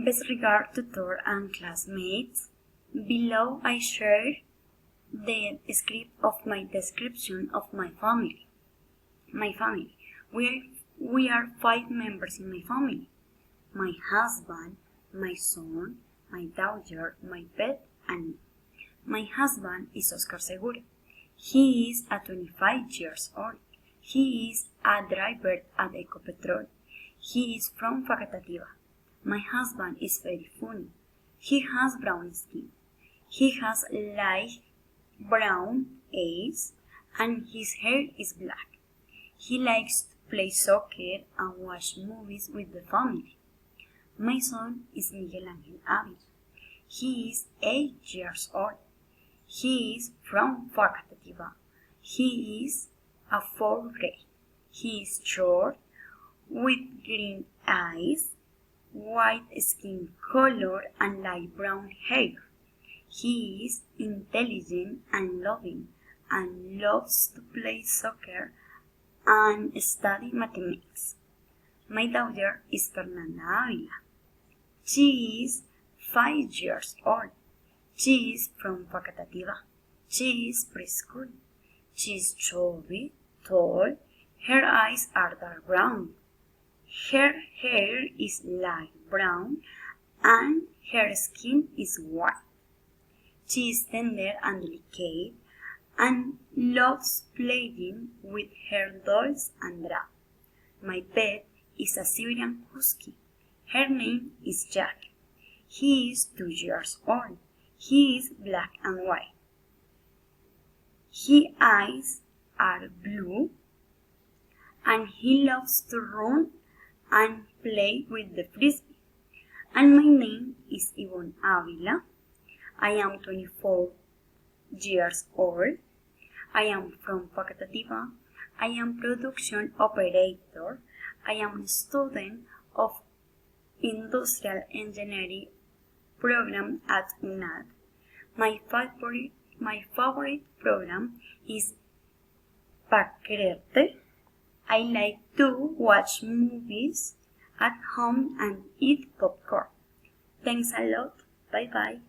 Best regard tutor and classmates. Below I share the script of my description of my family. We are 5 members in my family. My husband, my son, my daughter, my pet, and me. My husband is Oscar Segura. He is 25 years old. He is a driver at Ecopetrol. He is from Facatativa. My husband is very funny. He has brown skin. He has light brown eyes and his hair is black. He likes to play soccer and watch movies with the family. My son is Miguel Ángel Ávila. He is 8 years old. He is from Facatativa. He is a 4th grade. He is short, with green eyes, white skin color and light brown hair. He is intelligent and loving and loves to play soccer and study mathematics. My daughter is Fernanda Ávila. She is 5 years old. She is from Facatativa. She is preschool. She is chubby, tall. Her eyes are dark brown. Her hair is light brown and her skin is white. She is tender and delicate and loves playing with her dolls and dragons. My pet is a Siberian Husky. Her name is Jack. He is 2 years old. He is black and white. His eyes are blue and he loves to run and play with the frisbee. And my name is Yvonne Avila. I am 24 years old. I am from Facatativa. I am production operator. I am a student of Industrial Engineering program at UNAD. My favorite program is Pacrete. I like to watch movies at home and eat popcorn. Thanks a lot. Bye bye.